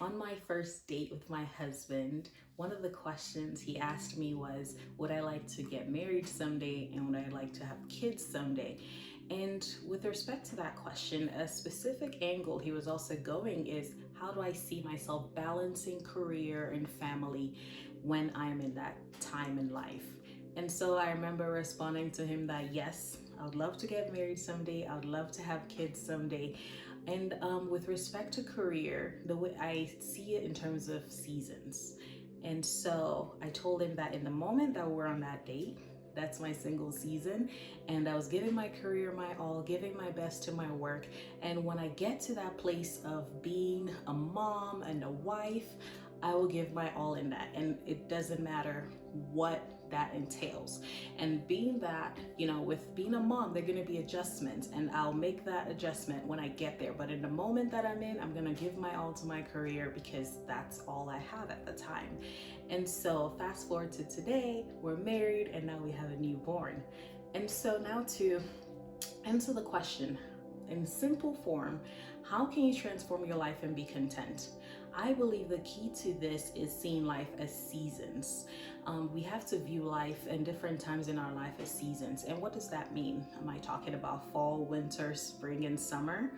On my first date with my husband, one of the questions he asked me was, would I like to get married someday and would I like to have kids someday? And with respect to that question, a specific angle he was also going is, how do I see myself balancing career and family when I'm in that time in life? And so I remember responding to him that yes, I would love to get married someday. I would love to have kids someday. And with respect to career, the way I see it in terms of seasons. And so I told him that in the moment that we're on that date, that's my single season. And I was giving my career my all, giving my best to my work. And when I get to that place of being a mom and a wife, I will give my all in that. And it doesn't matter what that entails. And being that, with being a mom, there are going to be adjustments, and I'll make that adjustment when I get there. But in the moment that I'm in, I'm going to give my all to my career because that's all I have at the time. And so, fast forward to today, we're married and now we have a newborn. And so, now to answer the question in simple form, how can you transform your life and be content? I believe the key to this is seeing life as seasons. We have to view life and different times in our life as seasons. And what does that mean? Am I talking about fall, winter, spring, and summer?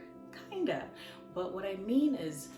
Kinda. But what I mean is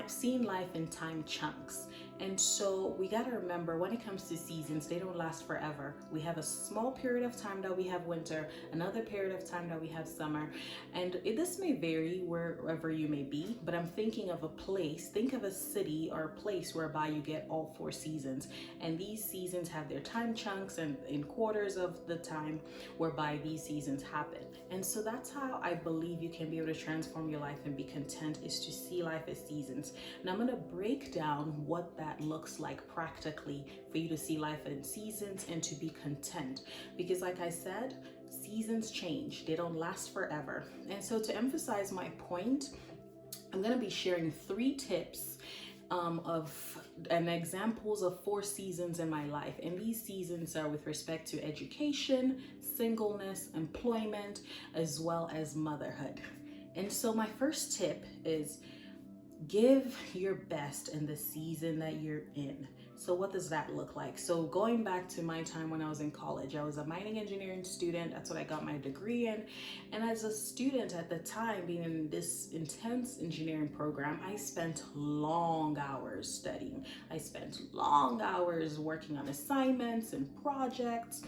seeing life in time chunks. And so we got to remember, when it comes to seasons, they don't last forever. We have a small period of time that we have winter, another period of time that we have summer, and this may vary wherever you may be, but I'm thinking of a place, think of a city or a place whereby you get all 4 seasons, and these seasons have their time chunks and in quarters of the time whereby these seasons happen. And so that's how I believe you can be able to transform your life and be content, is to see life as seasons. Now I'm going to break down what that looks like practically for you to see life in seasons and to be content. Because like I said, seasons change, they don't last forever. And so to emphasize my point, I'm going to be sharing 3 tips of and examples of 4 seasons in my life. And these seasons are with respect to education, singleness, employment, as well as motherhood. And so my first tip is, give your best in the season that you're in. So what does that look like? So going back to my time when I was in college, I was a mining engineering student. That's what I got my degree in. And as a student at the time, being in this intense engineering program, I spent long hours studying. I spent long hours working on assignments and projects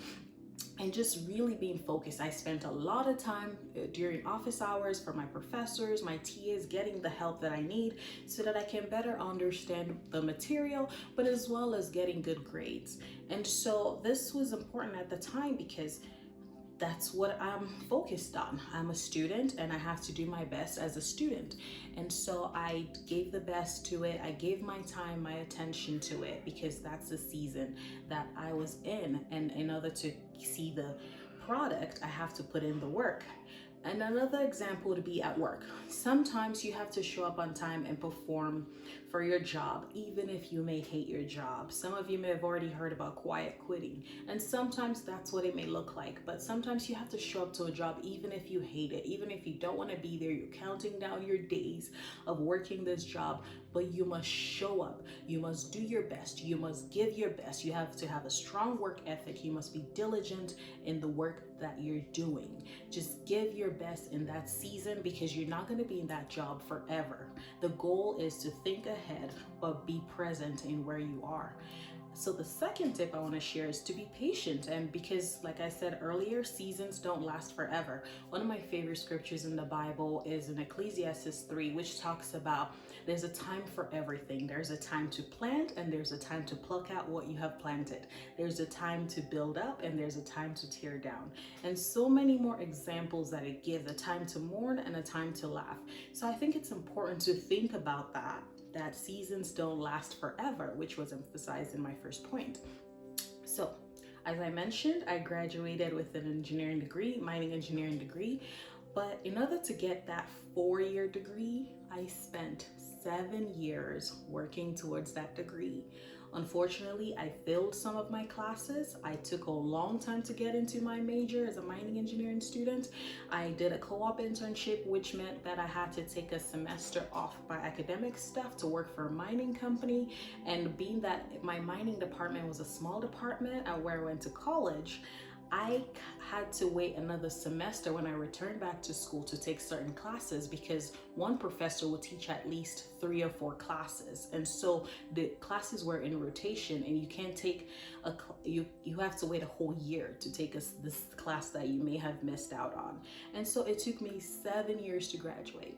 and just really being focused. I spent a lot of time during office hours for my professors, my TAs, getting the help that I need so that I can better understand the material, but as well as getting good grades. And so this was important at the time because that's what I'm focused on. I'm a student and I have to do my best as a student. And so I gave the best to it. I gave my time, my attention to it, because that's the season that I was in. And in order to see the product, I have to put in the work. And another example would be at work. Sometimes you have to show up on time and perform for your job, even if you may hate your job. Some of you may have already heard about quiet quitting, and sometimes that's what it may look like. But sometimes you have to show up to a job even if you hate it, even if you don't want to be there. You're counting down your days of working this job, but you must show up. You must do your best. You must give your best. You have to have a strong work ethic. You must be diligent in the work that you're doing. Just give your best in that season, because you're not going to be in that job forever. The goal is to think ahead, but be present in where you are. So the second tip I want to share is to be patient. And because, like I said earlier, seasons don't last forever. One of my favorite scriptures in the Bible is in Ecclesiastes 3, which talks about there's a time for everything. There's a time to plant and there's a time to pluck out what you have planted. There's a time to build up and there's a time to tear down. And so many more examples that it gives, a time to mourn and a time to laugh. So I think it's important to think about that seasons don't last forever, which was emphasized in my first point. So, as I mentioned, I graduated with an engineering degree, mining engineering degree, but in order to get that 4-year degree, I spent 7 years working towards that degree. Unfortunately, I failed some of my classes. I took a long time to get into my major as a mining engineering student. I did a co-op internship, which meant that I had to take a semester off my academic stuff to work for a mining company. And being that my mining department was a small department where I went to college, I had to wait another semester when I returned back to school to take certain classes, because one professor would teach at least 3 or 4 classes. And so the classes were in rotation, and you can't take you have to wait a whole year to take this class that you may have missed out on. And so it took me 7 years to graduate,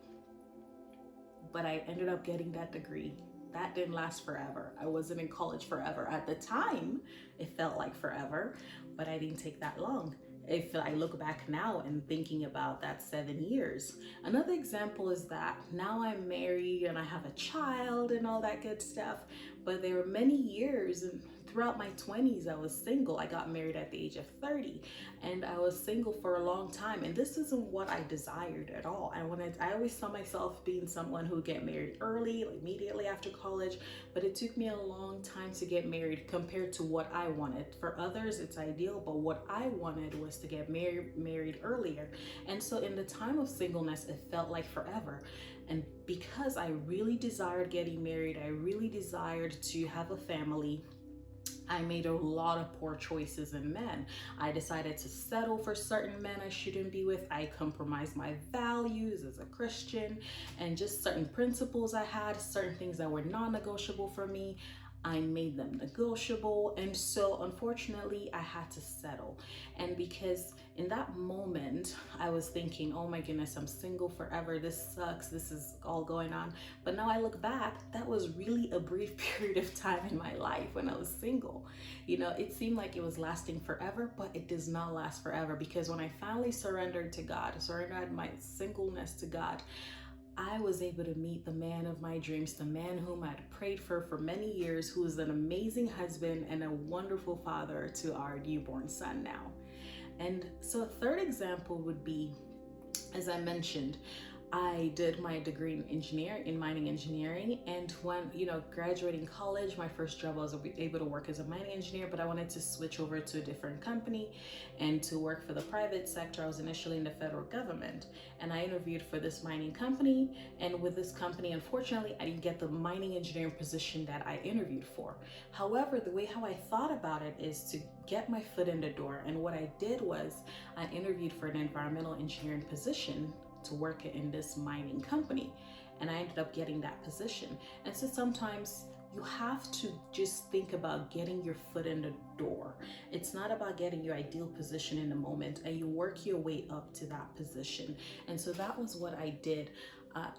but I ended up getting that degree. That didn't last forever. I wasn't in college forever. At the time, it felt like forever, but I didn't take that long. If I look back now and thinking about that 7 years. Another example is that now I'm married and I have a child and all that good stuff, but there were many years and throughout my 20s, I was single. I got married at the age of 30, and I was single for a long time. And this isn't what I desired at all. I always saw myself being someone who would get married early, like immediately after college, but it took me a long time to get married compared to what I wanted. For others, it's ideal, but what I wanted was to get married earlier. And so in the time of singleness, it felt like forever. And because I really desired getting married, I really desired to have a family, I made a lot of poor choices in men. I decided to settle for certain men I shouldn't be with. I compromised my values as a Christian and just certain principles I had, certain things that were non-negotiable for me. I made them negotiable. And so unfortunately, I had to settle. And because in that moment, I was thinking, oh my goodness, I'm single forever. This sucks. This is all going on. But now I look back, that was really a brief period of time in my life when I was single. You know, it seemed like it was lasting forever, but it does not last forever, because when I finally surrendered to God, surrendered my singleness to God, I was able to meet the man of my dreams, the man whom I'd prayed for many years, who is an amazing husband and a wonderful father to our newborn son now. And so a third example would be, as I mentioned, I did my degree in mining engineering, and when graduating college, my first job I was able to work as a mining engineer, but I wanted to switch over to a different company and to work for the private sector. I was initially in the federal government, and I interviewed for this mining company, and with this company, unfortunately, I didn't get the mining engineering position that I interviewed for. However, the way how I thought about it is to get my foot in the door, and what I did was I interviewed for an environmental engineering position to work in this mining company, and I ended up getting that position. And so sometimes you have to just think about getting your foot in the door. It's not about getting your ideal position in the moment, and you work your way up to that position. And so that was what I did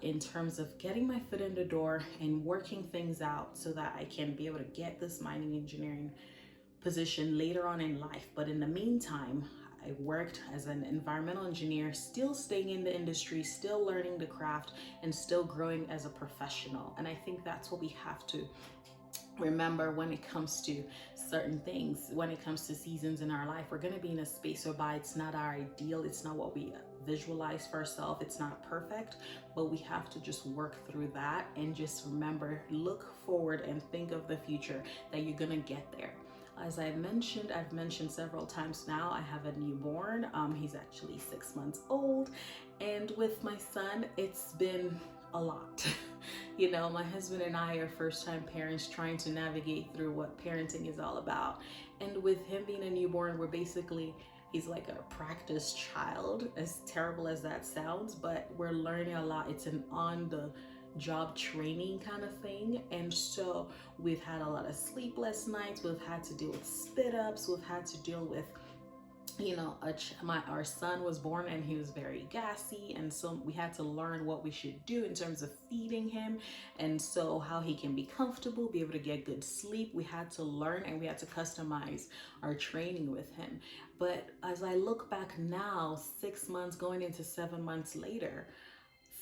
in terms of getting my foot in the door and working things out so that I can be able to get this mining engineering position later on in life. But in the meantime, I worked as an environmental engineer, still staying in the industry, still learning the craft, and still growing as a professional. And I think that's what we have to remember when it comes to certain things, when it comes to seasons in our life. We're going to be in a space whereby it's not our ideal, it's not what we visualize for ourselves, it's not perfect, but we have to just work through that and just remember, look forward and think of the future, that you're going to get there. As I've mentioned several times now, I have a newborn. He's actually 6 months old. And with my son, it's been a lot. My husband and I are first-time parents trying to navigate through what parenting is all about. And with him being a newborn, he's like a practice child, as terrible as that sounds, but we're learning a lot. It's an on-the-job training kind of thing. And so we've had a lot of sleepless nights. We've had to deal with spit ups. We've had to deal with our son was born and he was very gassy, and so we had to learn what we should do in terms of feeding him, and so how he can be comfortable, be able to get good sleep. We had to learn, and we had to customize our training with him. But as I look back now, 6 months going into 7 months later,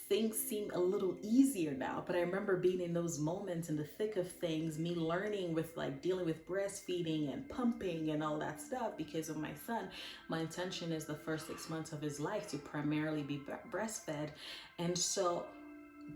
things seem a little easier now. But I remember being in those moments in the thick of things, me learning with dealing with breastfeeding and pumping and all that stuff because of my son. My intention is the first 6 months of his life to primarily be breastfed. And so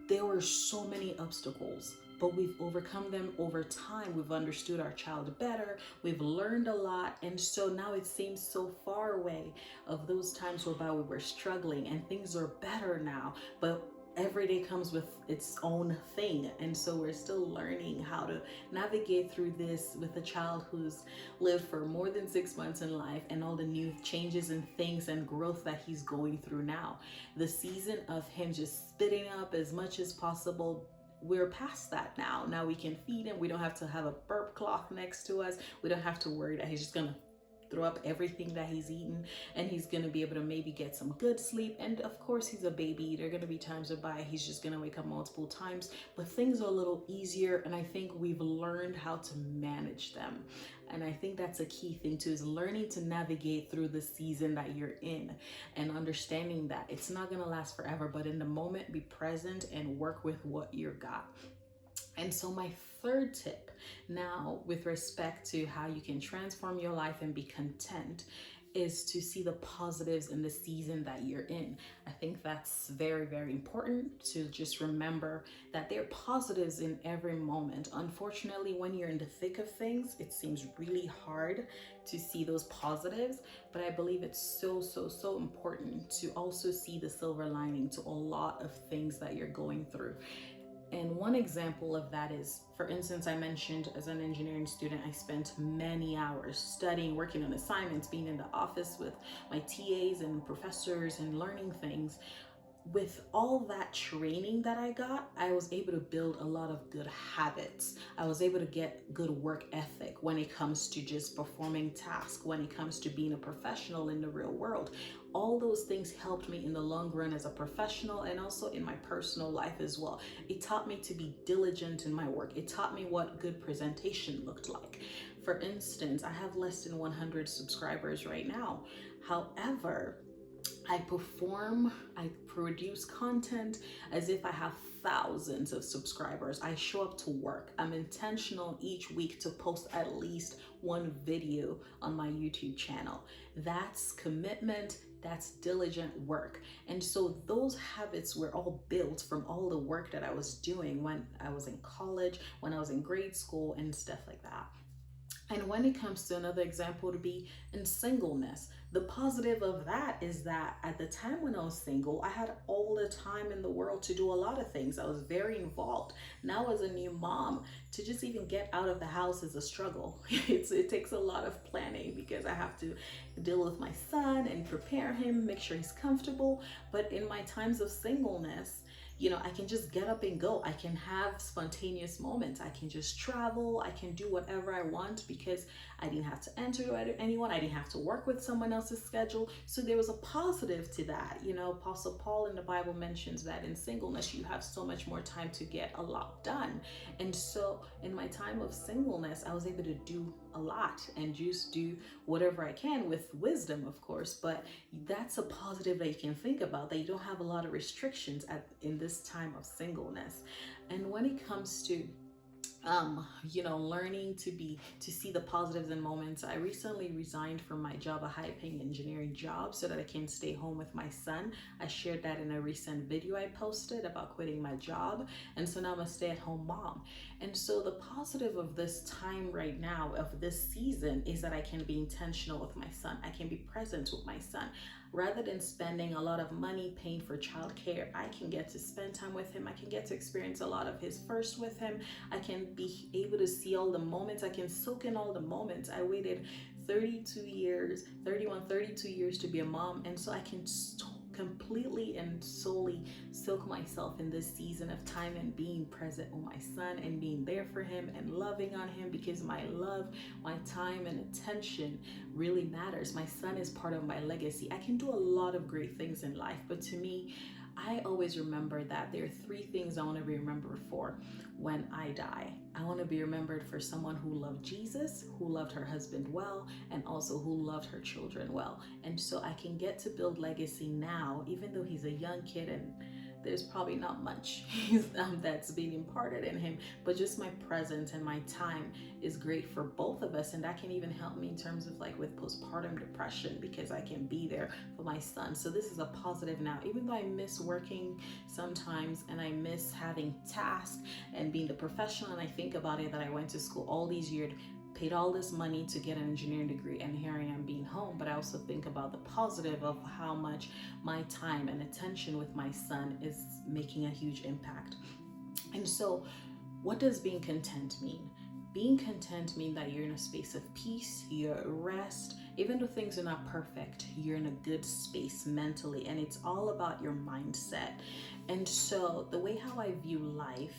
there were so many obstacles but we've overcome them over time. We've understood our child better. We've learned a lot. And so now it seems so far away of those times whereby we were struggling, and things are better now. But every day comes with its own thing, and so we're still learning how to navigate through this with a child who's lived for more than 6 months in life, and all the new changes and things and growth that he's going through now. The season of him just spitting up as much as possible, we're past that now. Now we can feed him. We don't have to have a burp cloth next to us. We don't have to worry that he's just gonna throw up everything that he's eaten, and he's going to be able to maybe get some good sleep. And of course, he's a baby. There are going to be times whereby he's just going to wake up multiple times, but things are a little easier, and I think we've learned how to manage them. And I think that's a key thing too, is learning to navigate through the season that you're in, and understanding that it's not going to last forever, but in the moment, be present and work with what you got. And so my third tip now, with respect to how you can transform your life and be content, is to see the positives in the season that you're in. I think that's very, very important to just remember that there are positives in every moment. Unfortunately, when you're in the thick of things, it seems really hard to see those positives, but I believe it's so, so, so important to also see the silver lining to a lot of things that you're going through. And one example of that is, for instance, I mentioned as an engineering student, I spent many hours studying, working on assignments, being in the office with my TAs and professors and learning things. With all that training that I got, I was able to build a lot of good habits. I was able to get good work ethic when it comes to just performing tasks, when it comes to being a professional in the real world. All those things helped me in the long run as a professional, and also in my personal life as well. It taught me to be diligent in my work. It taught me what good presentation looked like. For instance, I have less than 100 subscribers right now. However, I produce content as if I have thousands of subscribers. I show up to work. I'm intentional each week to post at least one video on my YouTube channel. That's commitment. That's diligent work. And so those habits were all built from all the work that I was doing when I was in college, when I was in grade school, and stuff like that. And when it comes to another example, to be in singleness, the positive of that is that at the time when I was single, I had all the time in the world to do a lot of things. I was very involved. Now as a new mom, to just even get out of the house is a struggle. It takes a lot of planning, because I have to deal with my son and prepare him, make sure he's comfortable. But in my times of singleness, I can just get up and go. I can have spontaneous moments. I can just travel. I can do whatever I want, because I didn't have to answer to anyone. I didn't have to work with someone else's schedule. So there was a positive to that. Apostle Paul in the Bible mentions that in singleness, you have so much more time to get a lot done. And so in my time of singleness, I was able to do a lot and just do whatever I can with wisdom, of course. But that's a positive that you can think about, that you don't have a lot of restrictions in this time of singleness. And when it comes to learning to see the positives in moments, I recently resigned from my job, a high-paying engineering job, so that I can stay home with my son. I shared that in a recent video I posted about quitting my job, and so now I'm a stay-at-home mom. And so the positive of this time right now, of this season, is that I can be intentional with my son. I can be present with my son. Rather than spending a lot of money paying for childcare, I can get to spend time with him. I can get to experience a lot of his first with him. I can be able to see all the moments. I can soak in all the moments. I waited 32 years to be a mom. And so I can completely and solely soak myself in this season of time and being present with my son and being there for him and loving on him, because my love, my time and attention really matters. My son is part of my legacy. I can do a lot of great things in life, but to me, I always remember that there are three things I want to be remembered for when I die. I want to be remembered for someone who loved Jesus, who loved her husband well, and also who loved her children well. And so I can get to build legacy now, even though he's a young kid and there's probably not much that's being imparted in him, but just my presence and my time is great for both of us. And that can even help me in terms of like with postpartum depression, because I can be there for my son. So this is a positive now, even though I miss working sometimes and I miss having tasks and being the professional. And I think about it that I went to school all these years, paid all this money to get an engineering degree, and here I am being home. But I also think about the positive of how much my time and attention with my son is making a huge impact. And so, what does being content mean? Being content means that you're in a space of peace, you're at rest, even though things are not perfect, you're in a good space mentally, and it's all about your mindset. And so, the way how I view life,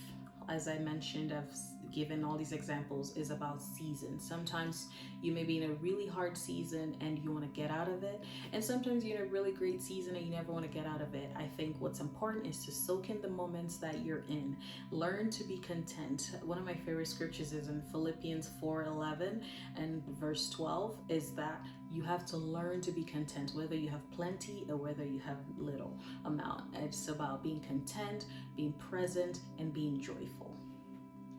as I mentioned, I've given all these examples, is about seasons. Sometimes you may be in a really hard season and you want to get out of it, and sometimes you're in a really great season and you never want to get out of it. I think what's important is to soak in the moments that you're in. Learn to be content. One of my favorite scriptures is in Philippians 4:11 and verse 12, is that you have to learn to be content, whether you have plenty or whether you have little amount. It's about being content, being present, and being joyful.